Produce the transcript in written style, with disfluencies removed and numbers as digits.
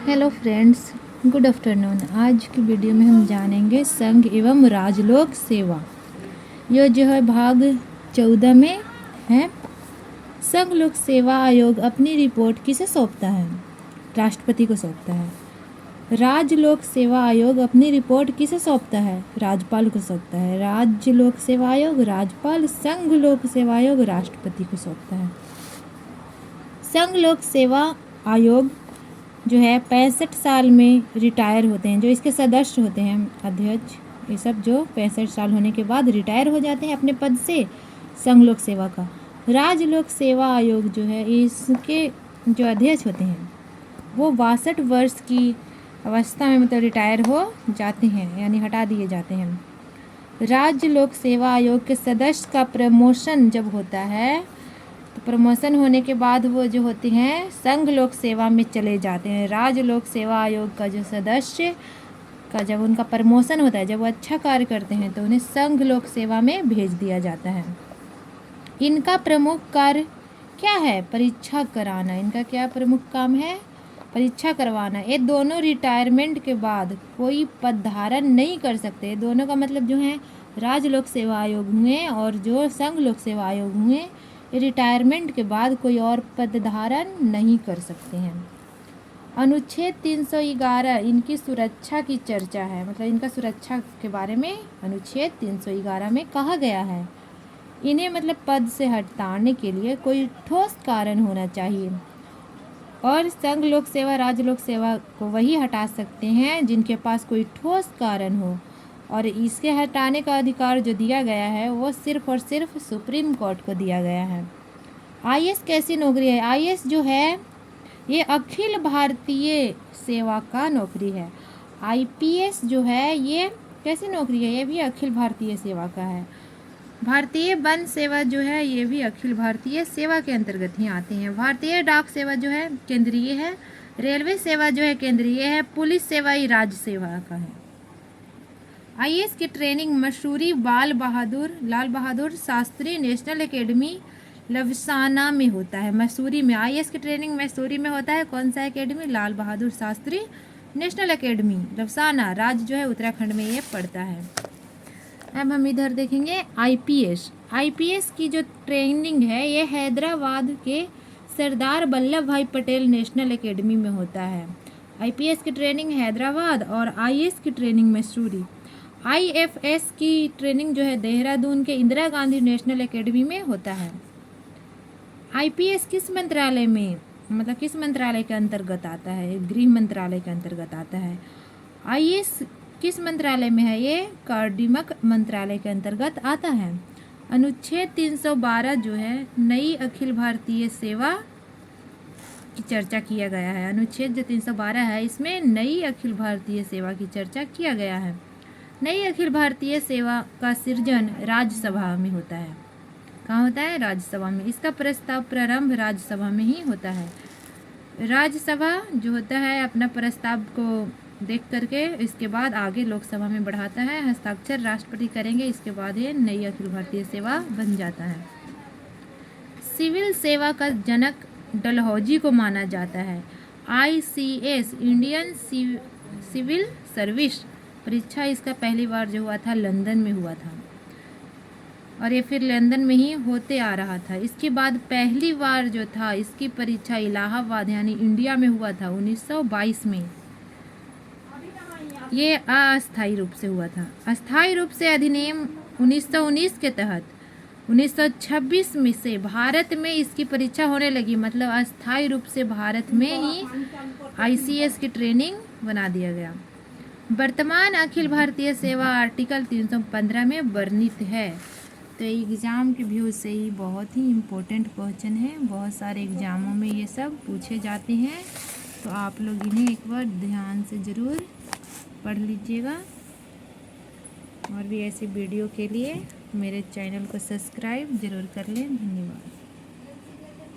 Hello friends, good afternoon. आज की video में हम जानेंगे संघ एवं राजलोक सेवा। यह जो है भाग 14 में है। संघ लोक सेवा आयोग अपनी रिपोर्ट किसे सौंपता है? राष्ट्रपति को सौंपता है। राजलोक सेवा आयोग अपनी रिपोर्ट किसे सौंपता है? राज्यपाल को सौंपता है। राज्य लोक सेवा आयोग राज्यपाल, संघ लोक सेवा आयोग राष्ट्रपति को सौंपता है। संघ लोक सेवा आयोग जो है 65 साल में रिटायर होते हैं। जो इसके सदस्य होते हैं, अध्यक्ष, ये सब जो 65 साल होने के बाद रिटायर हो जाते हैं अपने पद से, संघ लोक सेवा का। राज्य लोक सेवा आयोग जो है, इसके जो अध्यक्ष होते हैं वो 62 वर्ष की अवस्था में मतलब रिटायर हो जाते हैं, यानी हटा दिए जाते हैं। राज्य लोक सेवा आयोग के सदस्य का प्रमोशन जब होता है तो प्रमोशन होने के बाद वो जो होते हैं संघ लोक सेवा में चले जाते हैं। राज्य लोक सेवा आयोग का जो सदस्य का जब उनका प्रमोशन होता है, जब वो अच्छा कार्य करते हैं तो उन्हें संघ लोक सेवा में भेज दिया जाता है। इनका प्रमुख कार्य क्या है? परीक्षा कराना। इनका क्या प्रमुख काम है? परीक्षा करवाना। ये दोनों रिटायरमेंट के बाद कोई पद धारण नहीं कर सकते। दोनों का मतलब जो है राज्य लोक सेवा आयोग हुए और जो संघ लोक सेवा आयोग हुए, रिटायरमेंट के बाद कोई और पद धारण नहीं कर सकते हैं। अनुच्छेद 311 इनकी सुरक्षा की चर्चा है, मतलब इनका सुरक्षा के बारे में अनुच्छेद 311 में कहा गया है। इन्हें मतलब पद से हटाने के लिए कोई ठोस कारण होना चाहिए और संघ लोक सेवा राज्य लोक सेवा को वही हटा सकते हैं जिनके पास कोई ठोस कारण हो, और इसके हटाने का अधिकार जो दिया गया है वो सिर्फ और सिर्फ सुप्रीम कोर्ट को दिया गया है। आईएएस कैसी नौकरी है? आईएएस जो है ये अखिल भारतीय सेवा का नौकरी है। आईपीएस जो है ये कैसी नौकरी है? ये भी अखिल भारतीय सेवा का है। भारतीय वन सेवा जो है ये भी अखिल भारतीय सेवा के अंतर्गत ही आते हैं। भारतीय डाक सेवा जो है केंद्रीय है। रेलवे सेवा जो है केंद्रीय है। पुलिस सेवा ही राज्य सेवा का है। आईएएस की training Mussoorie Lal Bahadur Shastri national academy लवसाना में होता है। मसूरी में आईएएस की ट्रेनिंग मसूरी में होता है। कौन सा academy? Lal Bahadur Shastri national academy लवसाना, राज्य जो है उत्तराखंड में ये पड़ता है। अब हम इधर देखेंगे आईपीएस। आईपीएस की जो ट्रेनिंग है ये हैदराबाद के सरदार वल्लभ भाई पटेल नेशनल एकेडमी में होता है। आईपीएस की ट्रेनिंग हैदराबाद और आईएएस की ट्रेनिंग मसूरी। आईएफएस की ट्रेनिंग जो है देहरादून के इंदिरा गांधी नेशनल एकेडमी में होता है। आईपीएस किस मंत्रालय में, मतलब किस मंत्रालय के अंतर्गत आता है? गृह मंत्रालय के अंतर्गत आता है। आईएएस किस मंत्रालय में है? ये कार्मिक मंत्रालय के अंतर्गत आता है। अनुच्छेद 312 जो है नई अखिल भारतीय सेवा की चर्चा किया गया है। अनुच्छेद जो 312 है इसमें नई अखिल भारतीय सेवा की चर्चा किया गया है। नई अखिल भारतीय सेवा का सृजन राज्यसभा में होता है। कहाँ होता है? राज्यसभा में। इसका प्रस्ताव प्रारंभ राज्यसभा में ही होता है। राज्यसभा जो होता है अपना प्रस्ताव को देख करके इसके बाद आगे लोकसभा में बढ़ाता है। हस्ताक्षर राष्ट्रपति करेंगे, इसके बाद ये नई अखिल भारतीय सेवा बन जाता है। सिविल सेवा का जनक डलहौजी को माना जाता है। आईसीएस इंडियन सिविल सर्विस परीक्षा इसका पहली बार जो हुआ था लंदन में हुआ था, और ये फिर लंदन में ही होते आ रहा था। इसके बाद पहली बार जो था इसकी परीक्षा इलाहाबाद यानी इंडिया में हुआ था 1922 में। ये अस्थायी रूप से हुआ था। अस्थायी रूप से अधिनियम 1919 के तहत 1926 में से भारत में इसकी परीक्षा होने लगी। मतलब अस्थायी रूप से भारत में ही आईसीएस की ट्रेनिंग बना दिया गया। वर्तमान अखिल भारतीय सेवा आर्टिकल 315 में वर्णित है। तो एग्ज़ाम के व्यू से ही बहुत ही इम्पोर्टेंट क्वेश्चन है। बहुत सारे एग्ज़ामों में ये सब पूछे जाते हैं, तो आप लोग इन्हें एक बार ध्यान से ज़रूर पढ़ लीजिएगा। और भी ऐसे वीडियो के लिए मेरे चैनल को सब्सक्राइब ज़रूर कर लें। धन्यवाद।